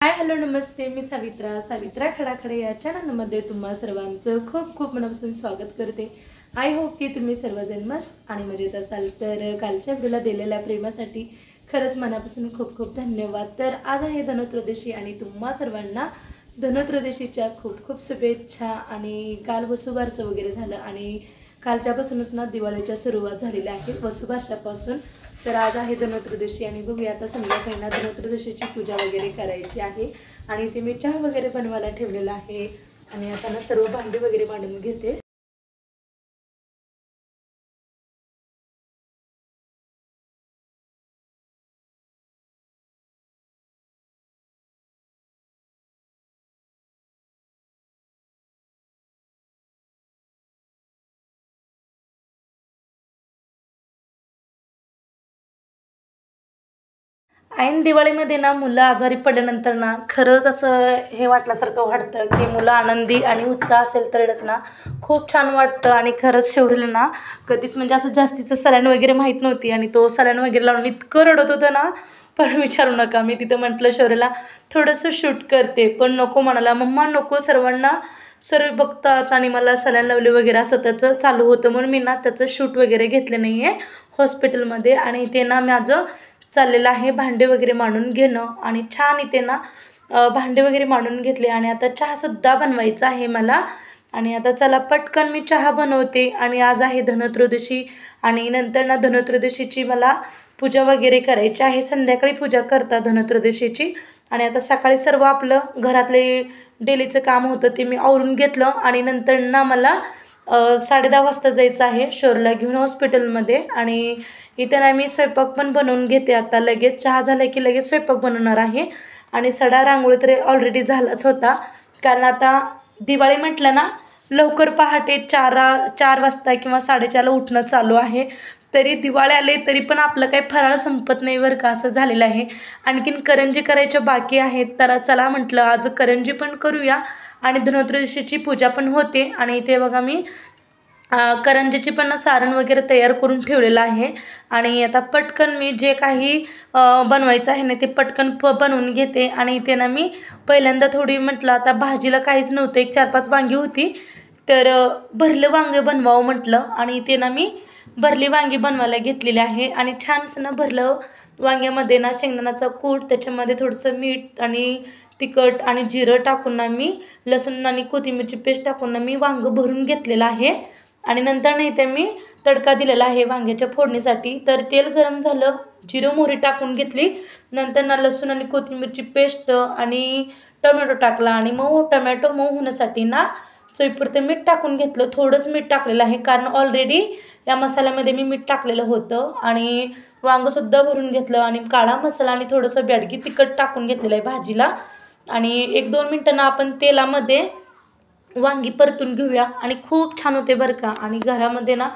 Hi hello नमस्ते, मी सावित्रा खडाखडे या चॅनलमध्ये तुम्हा सर्वांचं खूप खूप मनापासून स्वागत करते। आय होप की तुम्ही सर्वजण मस्त आणि मजेत असाल। तर कालच्या व्हिडिओला दिलेल्या प्रेमासाठी खरंच मनापासून खूप खूप धन्यवाद। तर आज आहे धनत्रयोदशी आणि तुम्हा सर्वांना धनत्रयोदशीच्या खूप खूप शुभेच्छा। आणि काल वसुबारस वगैरे झालं आणि कालच्यापासूनच ना दिवाळीच्या सुरुवात झालेली आहे वसुबारशापासून। तर आज आहे धनत्रयोदशी आणि बघूया आता संध्याकाळी ना धनत्रयोदशीची पूजा वगैरे करायची आहे आणि ते मी चहा वगैरे बनवायला ठेवलेला आहे आणि आता ना सर्व भांडी वगैरे मांडून घेते। ऐन दिवाळीमध्ये ना मुलं आजारी पडल्यानंतर ना खरंच असं हे वाटल्यासारखं वाटतं की मुलं आनंदी आणि उत्साह असेल तरच ना खूप छान वाटतं। आणि खरंच शौर्यला ना कधीच म्हणजे असं जास्तीचं सलाईन वगैरे माहीत नव्हती आणि तो सलाईन वगैरे लावून इतकं रडत होतं ना, पण विचारू नका। मी तिथं म्हटलं शौर्यला थोडंसं शूट करते, पण नको म्हणाला, मम्मा नको, सर्व बघतात आणि मला सलाईन लावली वगैरे असं त्याचं चालू होतं, म्हणून मी ना त्याचं शूट वगैरे घेतलं नाही आहे हॉस्पिटलमध्ये। आणि ते ना माझं चाललेलं आहे भांडे वगैरे मांडून घेणं आणि छान इथे ना भांडे वगैरे मांडून घेतले आणि आता चहासुद्धा बनवायचा आहे मला। आणि आता चला पटकन मी चहा बनवते। आणि आज आहे धनत्रयोदशी आणि नंतर ना धनत्रयोदशीची मला पूजा वगैरे करायची आहे। संध्याकाळी पूजा करतात धनत्रयोदशीची आणि आता सकाळी सर्व आपलं घरातले डेलीचं काम होतं ते मी आवरून घेतलं आणि नंतर ना मला 10:30 वाजता जायचं आहे शौर्यला घेऊन हॉस्पिटलमध्ये। आणि इथे ना मी स्वयंपाक पण बनवून घेते, आता लगेच चहा झाला की लगेच स्वयंपाक बनवणार आहे। आणि सडा रांगोळी तर ऑलरेडी झालाच होता, कारण आता दिवाळी म्हटलं ना लवकर पहाटे 4 वाजता किंवा 4:30ला उठणं चालू आहे। तरी दिवाळी आले तरी पण आपलं काही फराळ संपत नाही बरं का, असं झालेलं आहे। आणखीन करंजी करायच्या बाकी आहेत, तर चला म्हटलं आज करंजी पण करूया आणि धनत्रयोदशीची पूजा पण होते। आणि इथे बघा मी करंजीची पण सारण वगैरे तयार करून ठेवलेलं आहे आणि आता पटकन मी जे काही बनवायचं आहे ना ते पटकन बनवून घेते। आणि इथे ना मी पहिल्यांदा थोडी म्हटलं आता भाजीला काहीच नव्हतं, एक 4-5 वांगी होती, तर भरलं वांगे बनवावं म्हटलं आणि इथे ना मी भरली वांगी बनवायला घेतलेली आहे। आणि छानसं ना भरलं वांग्यामध्ये ना शेंगदाण्याचा कूट, त्याच्यामध्ये थोडंसं मीठ आणि तिखट आणि जिरं टाकून ना मी लसूण आणि कोथिंबीरची पेस्ट टाकून ना मी वांगं भरून घेतलेलं आहे। आणि नंतर नाही ते मी तडका दिलेला आहे वांग्याच्या फोडणीसाठी। तर तेल गरम झालं, जिरं मोहरी टाकून घेतली, नंतर ना लसूण आणि कोथिंबीरची पेस्ट आणि टोमॅटो टाकला आणि टोमॅटो मऊ होण्यासाठी ना चवीपुरतं मीठ टाकून घेतलं। थोडंच मीठ टाकलेलं आहे कारण ऑलरेडी या मसाल्यामध्ये मी मीठ टाकलेलं होतं। आणि वांगंसुद्धा भरून घेतलं आणि काळा मसाला आणि थोडंसं बेडगी तिखट टाकून घेतलेलं आहे भाजीला। आणि 1-2 मिनटांना आपण तेलामध्ये वांगी परतून घेऊया आणि खूप छान होते बरं का। आणि घरामध्ये ना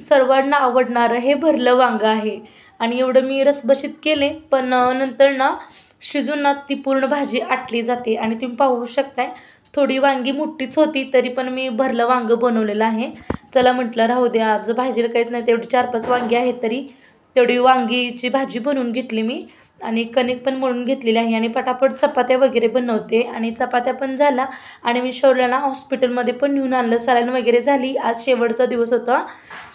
सर्वांना आवडणारं हे भरलं वांगं आहे आणि एवढं मी रसबशीत केले, पण नंतर ना शिजून ना ती पूर्ण भाजी आटली जाते। आणि तुम्ही पाहू शकताय थोडी वांगी मोठीच होती तरी पण मी भरलं वांगं बनवलेलं आहे। चला म्हटलं राहू द्या, आज भाजीला काहीच नाही, तेवढी 4-5 वांगी आहेत तरी तेवढी वांगीची भाजी बनवून घेतली मी आणि कणिक पण मळून घेतलेली आहे आणि पटापट चपात्या वगैरे बनवते। आणि चपात्या पण झाला आणि मी शौर्यला हॉस्पिटलमध्ये पण नेऊन आणलं, सलाईन वगैरे झाली। आज शेवटचा दिवस होता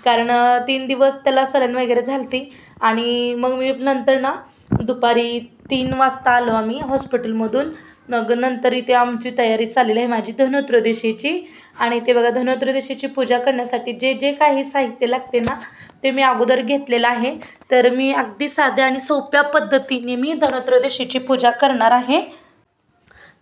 कारण 3 दिवस त्याला सलाईन वगैरे झाली आणि मग मी नंतर ना दुपारी 3 वाजता आलो आम्ही हॉस्पिटलमधून। मग नंतर इथे आमची तयारी चाललेली आहे माझी धनत्रयोदशीची। आणि ते बघा धनत्रयोदशीची पूजा करण्यासाठी जे जे काही साहित्य लागते ना ते मी अगोदर घेतलेलं आहे। तर मी अगदी साध्या आणि सोप्या पद्धतीने मी धनत्रयोदशीची पूजा करणार आहे।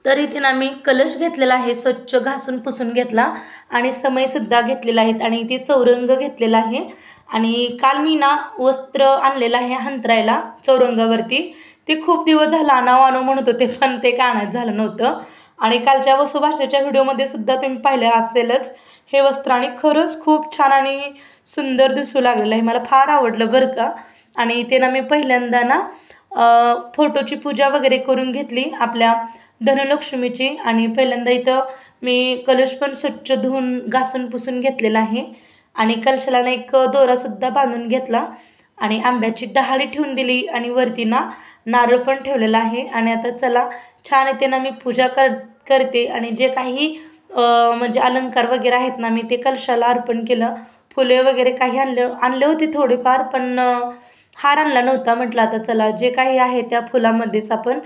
तर इथे ना मी कलश घेतलेला आहे, स्वच्छ घासून पुसून घेतला आणि समईसुद्धा घेतलेला आहे आणि इथे चौरंग घेतलेला आहे। आणि काल मी ना वस्त्र आणलेलं आहे हंतरायला चौरंगावरती, ते खूप दिवस झाला आणावं म्हणत होते पण ते काय आणायचं झालं नव्हतं। आणि कालच्या वसुबारशाच्या व्हिडिओमध्ये सुद्धा तुम्ही पाहिलं असेलच हे वस्त्र आणि खरंच खूप छान आणि सुंदर दिसू लागलेलं आहे, मला फार आवडलं बरं का। आणि इथे ना मी पहिल्यांदा ना फोटोची पूजा वगैरे करून घेतली आपल्या धनलक्ष्मीची। आणि पहिल्यांदा इथं मी कलश पण स्वच्छ धुवून घासून पुसून घेतलेला आहे आणि कलशाला एक दोरासुद्धा बांधून घेतला आणि आंब्याची डहाळी ठेवून दिली आणि वरती ना नारळ पण ठेवलेला आहे. आणि आता चला छान येते ना मी पूजा करते आणि जे काही म्हणजे अलंकार वगैरे आहेत ना मी ते कलशाला अर्पण केलं. फुले वगैरे काही आणले होते थोडेफार, पण हार आणला नव्हता. म्हटलं आता चला जे काही आहे त्या फुलामध्येच आपण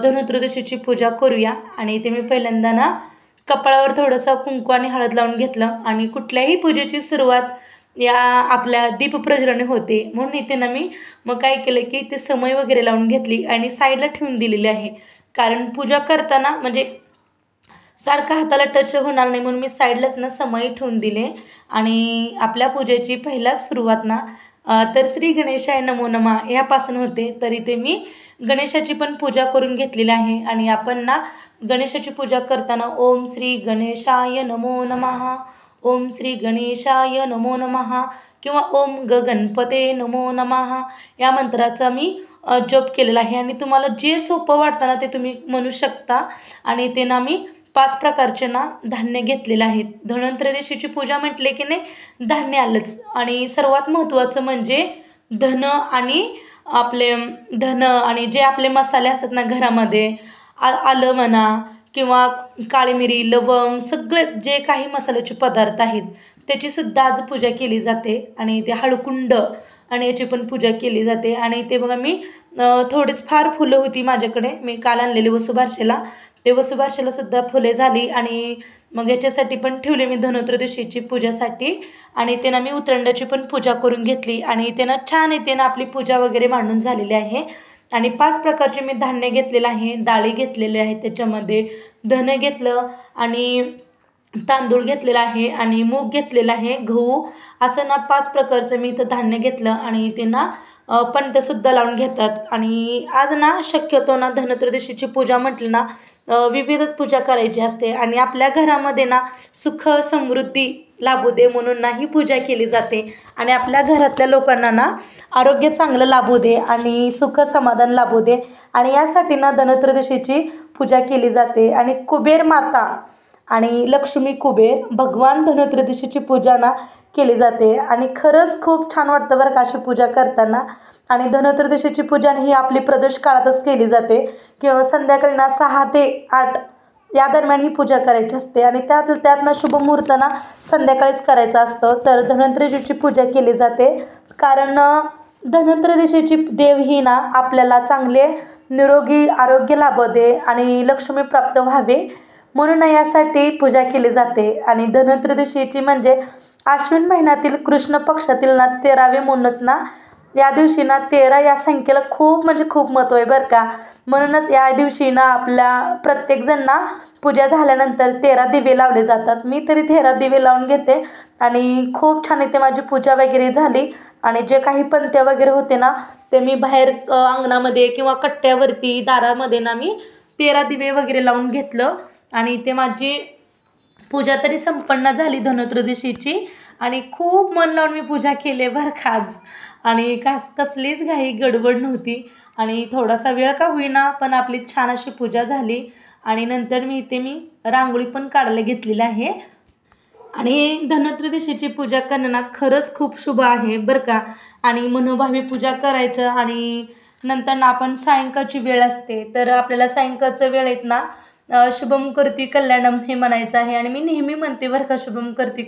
धनत्रयोदशीची पूजा करूया. आणि ते मी पहिल्यांदा ना कपाळावर थोडंसं कुंकू आणि हळद लावून घेतलं. आणि कुठल्याही पूजेची सुरुवात या आपल्या दीपप्रज्वलने होते, म्हणून इथे ना मी मग काय केलं की ते समय वगैरे लावून घेतली आणि साईडला ठेवून दिलेली आहे. कारण पूजा करताना म्हणजे सारखं हाताला टच होणार नाही, म्हणून मी साईडलाच ना समय ठेवून दिले. आणि आपल्या पूजेची पहिलाच सुरुवात ना तर श्री गणेशाय नमो नमः यापासून होते. तर इथे मी गणेशाची पण पूजा करून घेतलेली आहे. आणि आपण ना गणेशाची पूजा करताना ओम श्री गणेशाय नमो नमः, ओम श्री गणेशाय नमो नमः किंवा ओम गणपते नमो नमः या मंत्राचा मी जप केलेला आहे. आणि तुम्हाला जे सोपं वाटतं ना ते तुम्ही म्हणू शकता. आणि ते ना मी 5 प्रकारचे ना धान्य घेतलेले आहेत. धनत्रयोदशीची पूजा म्हटले की नाही धान्य आलंच. आणि सर्वात महत्त्वाचं म्हणजे धन आणि जे आपले मसाले असतात ना घरामध्ये, आलं म्हणा किंवा काळी मिरी, लवंग, सगळेच जे काही मसाल्याचे पदार्थ आहेत त्याचीसुद्धा आज पूजा केली जाते. आणि ते हळकुंड आणि याची पण पूजा केली जाते. आणि ते बघा मी थोडीच फार फुलं होती माझ्याकडे, मी काल आणलेली वसुबारसेला, ते वसुबारसेलासुद्धा फुले झाली. आणि मग याच्यासाठी पण ठेवले मी धनत्रयोदशीची पूजासाठी. आणि ते ना मी उतरंड्याची पण पूजा करून घेतली. आणि ते ना छान येते ना आपली पूजा वगैरे मांडून झालेली आहे. आणि 5 प्रकारचे मी धान्य घेतलेलं आहे, डाळी घेतलेले आहेत, त्याच्यामध्ये धन घेतलं आणि तांदूळ घेतलेला आहे आणि मूग घेतलेला आहे, गहू, असं ना 5 प्रकारचं मी इथं धान्य घेतलं. आणि ते ना पणत्यासुद्धा लावून घेतात. आणि आज ना शक्यतो ना धनत्रयोदशीची पूजा म्हटली ना विविध पूजा करायची असते. आणि आपल्या घरामध्ये ना सुख समृद्धी लाभू दे म्हणून ना ही पूजा केली जाते. आणि आपल्या घरातल्या लोकांना ना आरोग्य चांगलं लाभू दे आणि सुख समाधान लाभू दे, आणि यासाठी ना धनत्रयोदशीची पूजा केली जाते. आणि कुबेर माता आणि लक्ष्मी कुबेर भगवान धनत्रयोदशीची पूजा ना केली जाते. आणि खरंच खूप छान वाटतं बरं का अशी पूजा करताना. आणि धनत्रयोदशीची पूजा ही आपली प्रदोष काळातच केली जाते किंवा संध्याकाळी ना 6 ते 8 या दरम्यान ही पूजा करायची असते. आणि त्यातनं शुभ मुहूर्त ना संध्याकाळीच करायचं असतं. तर धनत्रयोदशीची पूजा केली जाते कारण धनत्रयोदशीची देव ही ना आपल्याला चांगले निरोगी आरोग्य लाभू दे आणि लक्ष्मी प्राप्त व्हावे म्हणून यासाठी पूजा केली जाते. आणि धनत्रयोदशीची म्हणजे आश्विन महिन्यातील कृष्ण पक्षातील ना 13वे म्हणूनच ना या दिवशी ना 13 या संख्येला खूप म्हणजे खूप महत्त्व आहे बरं का. म्हणूनच या दिवशी ना आपल्या प्रत्येकजण ना पूजा झाल्यानंतर 13 दिवे लावले जातात. मी तरी 13 दिवे लावून घेते. आणि खूप छान इथे माझी पूजा वगैरे झाली. आणि जे काही पणत्या वगैरे होते ना ते मी बाहेर अंगणामध्ये किंवा कट्ट्यावरती दारामध्ये ना मी 13 दिवे वगैरे लावून घेतलं. आणि ते माझी पूजा तरी संपन्न झाली धनत्रयोदशीची. आणि खूप मन लावून मी पूजा केली बरं का आज. आणि कसलीच घाई गडबड नव्हती. आणि थोडासा वेळ का होईना पण आपली छान अशी पूजा झाली. आणि नंतर मी रांगोळी पण काढायला घेतलेली आहे. आणि धनत्रयोदशीची पूजा करणं ना खरंच खूप शुभ आहे बरं का. आणि मनोभावी पूजा करायचं. आणि नंतर ना आपण सायंकाळची वेळ असते तर आपल्याला सायंकाळचं वेळेत ना शुभम करती कल्याणम हे म्हणायचं आहे. आणि मी नेहमी म्हणते बरं का शुभम करती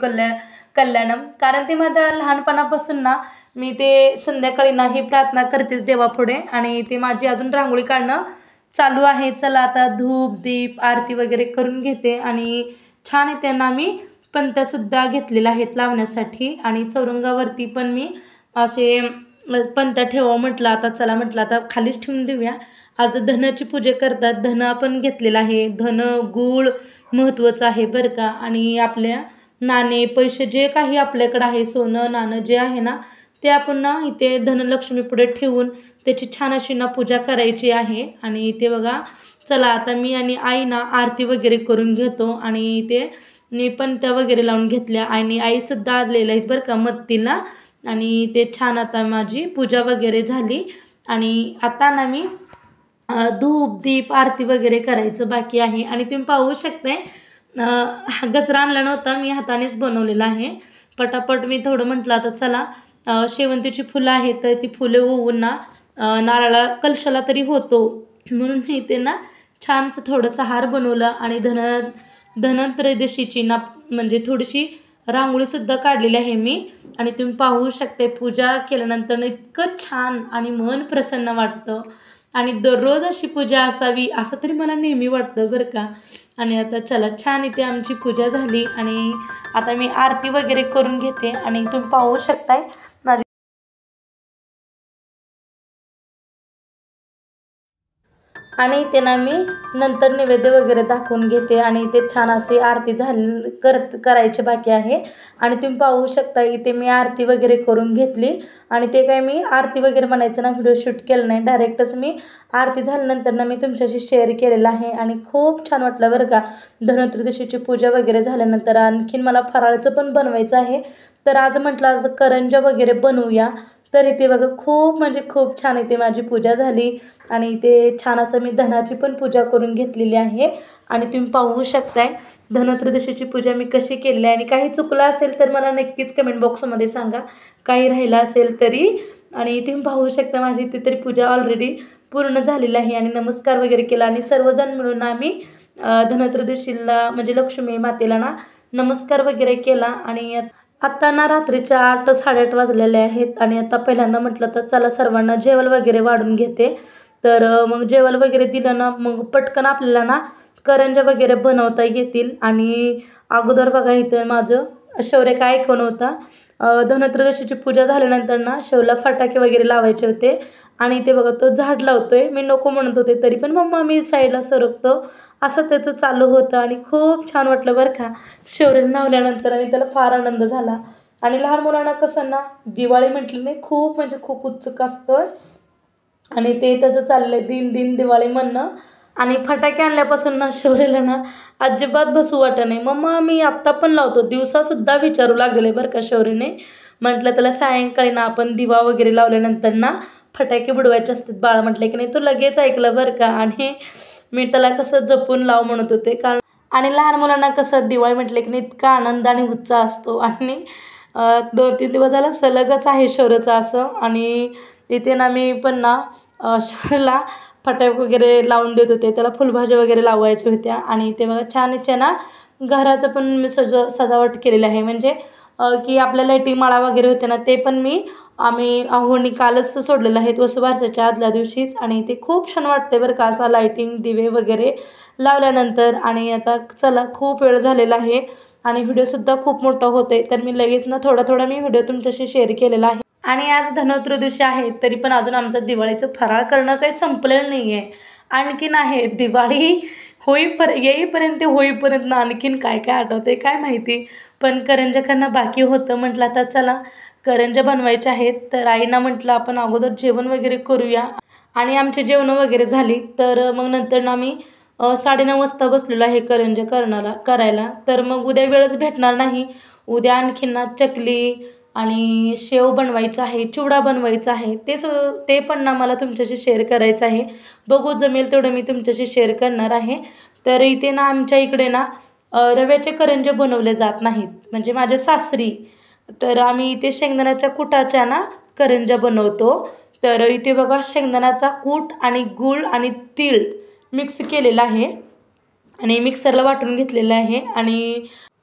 कल्याणम, कारण ते माझ्या लहानपणापासून ना मी ते संध्याकाळी ना ही प्रार्थना करतेच देवापुढे. आणि ते माझी अजून रांगोळी काढणं चालू आहे. चला आता धूप दीप आरती वगैरे करून घेते. आणि छान येते ना मी पणत्यासुद्धा घेतलेल्या आहेत लावण्यासाठी. आणि चौरंगावरती पण मी असे पणत्या ठेवावं म्हटलं, आता चला म्हटलं आता खालीच ठेवून देऊया. आज धनाची पूजा करतात, धन आपण घेतलेलं आहे. धन गूळ महत्त्वाचं आहे बरं का. आणि आपल्या नाणे पैसे जे काही आपल्याकडं आहे सोनं नाणं जे आहे ना ते आपण ना इथे धनलक्ष्मी पुढे ठेवून त्याची छान अशी ना पूजा करायची आहे. आणि इथे बघा चला आता मी आणि आई ना आरती वगैरे करून घेतो. आणि ते मी पणत्या वगैरे लावून घेतल्या आणि आईसुद्धा आलेल्या आहेत बरं का मदतीला. आणि ते छान आता माझी पूजा वगैरे झाली. आणि आता ना मी धूप दीप आरती वगैरे करायचं बाकी आहे. आणि तुम्ही पाहू शकताय गजरा आणला नव्हता, मी हातानेच बनवलेला आहे. पटापट मी थोडं म्हटलं आता चला शेवंतीची फुलं आहेत तर ती फुलं होऊन ना नारळा कलशाला तरी होतो, म्हणून मी ते ना छानसं थोडंसं हार बनवलं. आणि धनत्रयोदशीची ना म्हणजे थोडीशी रांगोळीसुद्धा काढलेली आहे मी. आणि तुम्ही पाहू शकते पूजा केल्यानंतर इतकं छान आणि मन प्रसन्न वाटतं. आणि दररोज अशी पूजा असावी असं तरी मला नेहमी वाटतं बरं का. आणि आता चला छान इथे आमची पूजा झाली आणि आता मी आरती वगैरे करून घेते. आणि तुम्ही पाहू शकताय माझी आणि ते ना मी नंतर नैवेद्य वगैरे दाखवून घेते. आणि ते छान अशी आरती झाली करायची बाकी आहे. आणि तुम्ही पाहू शकता इथे मी आरती वगैरे करून घेतली. आणि ते काय मी आरती वगैरे म्हणायचं ना व्हिडिओ शूट केलं नाही, डायरेक्टच मी आरती झाल्यानंतर ना मी तुमच्याशी शेअर केलेलं आहे. आणि खूप छान वाटलं बरं का. धनत्रयोदशीची पूजा वगैरे झाल्यानंतर आणखीन मला फराळाचं पण बनवायचं आहे. तर आज म्हटलं आज करंज्या वगैरे बनवूया. तर इथे बघा खूप म्हणजे खूप छान इथे माझी पूजा झाली. आणि इथे छान असं मी धनाची पण पूजा करून घेतलेली आहे. आणि तुम्ही पाहू शकताय धनत्रयोदशीची पूजा मी कशी केली आहे. आणि काही चुकलं असेल तर मला नक्कीच कमेंट बॉक्समध्ये सांगा, काही राहिलं असेल तरी. आणि तुम्ही पाहू शकता माझी इथे तरी पूजा ऑलरेडी पूर्ण झालेली आहे. आणि नमस्कार वगैरे केला आणि सर्वजण मिळून आम्ही धनत्रयोदशीला म्हणजे लक्ष्मी मातेला ना नमस्कार वगैरे केला. आणि आत्ता ना रात्रीच्या 8-8:30 वाजलेले आहेत. आणि आता पहिल्यांदा म्हटलं तर चला सर्वांना जेवण वगैरे वाढून घेते. तर मग जेवण वगैरे दिलं ना मग पटकन आपल्याला ना करंज्या वगैरे बनवता येतील. आणि अगोदर बघा इथं माझं शौर्य काय ऐकून होता, धनत्रयोदशीची पूजा झाल्यानंतर ना शेवला फटाके वगैरे लावायचे होते. आणि ते बघा तो झाड लावतोय, मी नको म्हणत होते तरी पण मम्मा मी साईडला सरकतो असं त्याचं चालू होतं. आणि खूप छान वाटलं बरं का शौर्यला लावल्यानंतर. आणि त्याला फार आनंद झाला. आणि लहान मुलांना कसं ना दिवाळी म्हटली नाही खूप म्हणजे खूप उत्सुक असतोय. आणि ते त्याचं चाललंय दिन दिन दिवाळी म्हणणं. आणि फटाके आणल्यापासून ना शौर्यला ना अजिबात बसू वाटत नाही. मम्मा मी आत्ता पण लावतो, दिवसासुद्धा विचारू लागलेले बरं का शौर्यने. म्हटलं त्याला सायंकाळी ना आपण दिवा वगैरे लावल्यानंतर ना फटाके बुडवायचे असतात बाळा, म्हटलं की नाही तो लगेच ऐकलं बरं का. आणि मी त्याला कसं जपून लाव म्हणत होते कारण आणि लहान मुलांना कसं दिवाळी म्हटलं की नाही इतका आनंद आणि उत्साह असतो. आणि 2-3 दिवस झाला सलगच आहे शौर्यचं असं. आणि इथे ना मी पण ना शौर्यला फटाके वगैरे लावून देत होते, त्याला फुलभाज्या वगैरे लावायच्या होत्या. आणि ते बघा छान ना घराचं पण मी सजावट केलेलं आहे. म्हणजे की आपल्या लाईटिंग माळा वगैरे होते ना ते पण आम्ही आहोनी कालच सोडलेलं आहे वसुबारसाच्या आदल्या दिवशीच. आणि ते खूप छान वाटते बरं का असा लाईटिंग दिवे वगैरे लावल्यानंतर. आणि आता चला खूप वेळ झालेला आहे आणि व्हिडिओसुद्धा खूप मोठा होतं आहे, तर मी लगेच ना थोडा मी व्हिडिओ तुमच्याशी शेअर केलेला आहे. आणि आज धनत्रयोदशी आहे तरी पण अजून आमचं दिवाळीचं फराळ करणं काही संपलेलं नाही आहे, आणखीन आहे. दिवाळी होईपर्यंत ना आणखीन काय काय आठवते काय माहिती. पण करंज्या करणं बाकी होतं. म्हटलं आता चला करंज्या बनवायच्या आहेत, तर आईना म्हटलं आपण अगोदर जेवण वगैरे करूया. आणि आमची जेवणं वगैरे झाली तर मग नंतर ना मी 9:30 वाजता बसलेलो आहे करंज्या करायला. तर मग उद्या वेळच भेटणार नाही. उद्या आणखीन ना चकली आणि शेव बनवायचं आहे, चिवडा बनवायचा आहे. ते पण ना मला तुमच्याशी शेअर करायचं आहे. बघू जमेल तेवढं मी तुमच्याशी शेअर करणार आहे. तर इथे ना आमच्या इकडे ना रव्याचे करंजे बनवले जात नाहीत, म्हणजे माझ्या सासरी. तर आम्ही इथे शेंगदाण्याच्या कुटाच्या ना करंज्या बनवतो. तर इथे बघा शेंगदाण्याचा कूट आणि गूळ आणि तीळ मिक्स केलेलं आहे आणि मिक्सरला वाटून घेतलेलं आहे.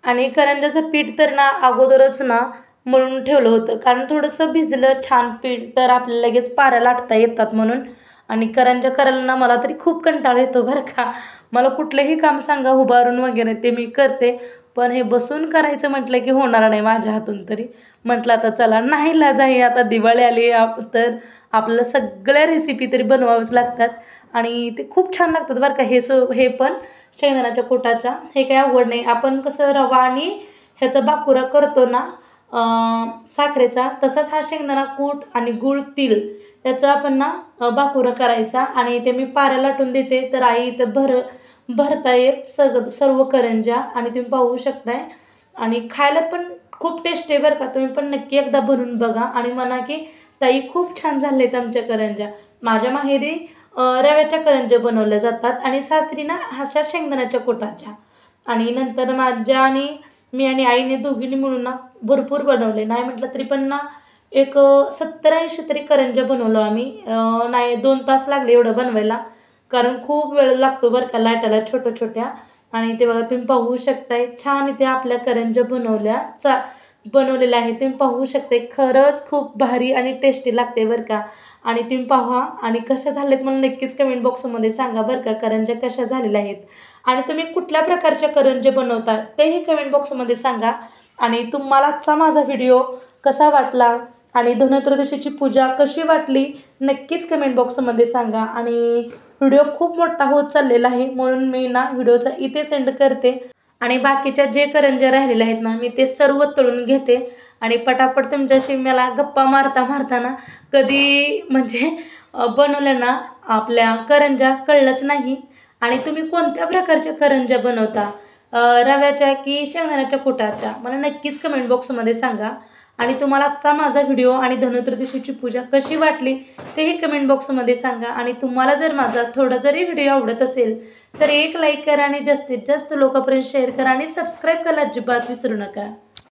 आणि करंज्याचं पीठ तर ना अगोदरच ना मळून ठेवलं होतं, कारण थोडंसं भिजलं छान पीठ तर आपल्याला लगेच पाऱ्या लाटता येतात म्हणून. आणि करंज्या करायला ना मला तरी खूप कंटाळा येतो बरं का. मला कुठलंही काम सांगा उभारून वगैरे ते मी करते, पण हे बसून करायचं म्हटलं की होणार नाही माझ्या हातून तरी. म्हटलं आता चला नाईलाज आहे, आता दिवाळी आली तर आपल्याला सगळ्या रेसिपी तरी बनवाव्याच लागतात. आणि ते खूप छान लागतात बरं का. हे पण शेंगदाण्याच्या कुटाच्या हे काही आवड नाही. आपण कसं रवा आणि ह्याचा बाकुरा करतो ना साखरेचा, तसाच हा शेंगदाणा कूट आणि गूळ तीळ याचा आपण ना बाकुरा करायचा. आणि ते मी पाऱ्या लाटून देते, तर आई इथं भरता येत सर्व करंज्या. आणि तुम्ही पाहू शकताय आणि खायला पण खूप टेस्ट आहे बरं का. तुम्ही पण नक्की एकदा बनवून बघा आणि म्हणा की ताई खूप छान झालेत आमच्या करंज्या. माझ्या माहेरी रव्याच्या करंज्या बनवल्या जातात आणि सासरी ना अशा शेंगदाण्याच्या कुटाच्या. आणि नंतर मी आणि आईने दोघींनी मिळून ना भरपूर बनवले, नाही म्हटलं तरी पण ना एक 70-80 तरी करंज्या बनवलो आम्ही. नाही 2 तास लागले एवढं बनवायला, कारण खूप वेळ लागतो बरं का लाटायला छोट्या-छोट्या. आणि ते बघा तुम्ही पाहू शकताय छान इथे आपल्या करंज्या बनवलेल्या आहेत. तुम्ही पाहू शकताय खरंच खूप भारी आणि टेस्टी लागते बरं का. आणि तुम्ही पहा आणि कशा झाल्यात मला नक्कीच कमेंट बॉक्समध्ये सांगा बरं का, करंज्या कशा झालेल्या आहेत. आणि तुम्ही कुठल्या प्रकारच्या करंज्या बनवता तेही कमेंट बॉक्समध्ये सांगा. आणि तुम्हाला आजचा माझा व्हिडिओ कसा वाटला आणि धनत्रयोदशीची पूजा कशी वाटली नक्कीच कमेंट बॉक्समध्ये सांगा. आणि व्हिडिओ खूप मोठा होत चाललेला आहे, म्हणून मी ना व्हिडिओचा इथे सेंड करते. आणि बाकीच्या जे करंज्या राहिलेल्या आहेत ना मी ते सर्व तळून घेते. आणि पटापट तुमच्याशी मला गप्पा मारता ना कधी म्हणजे बनवल्या ना आपल्या करंज्या कळलंच नाही. आणि तुम्ही कोणत्या प्रकारच्या करंज्या बनवता, रव्याच्या की शेंगदाण्याच्या कुटाच्या, मला नक्कीच कमेंट बॉक्समध्ये सांगा. आणि तुम्हाला आजचा माझा व्हिडिओ आणि धनत्रयोदशीची पूजा कशी वाटली तेही कमेंट बॉक्समध्ये सांगा. आणि तुम्हाला जर माझा थोडा जरी व्हिडिओ आवडत असेल तर एक लाईक करा आणि जास्तीत जास्त लोकांपर्यंत शेअर करा आणि सबस्क्राईब करायला अजिबात विसरू नका.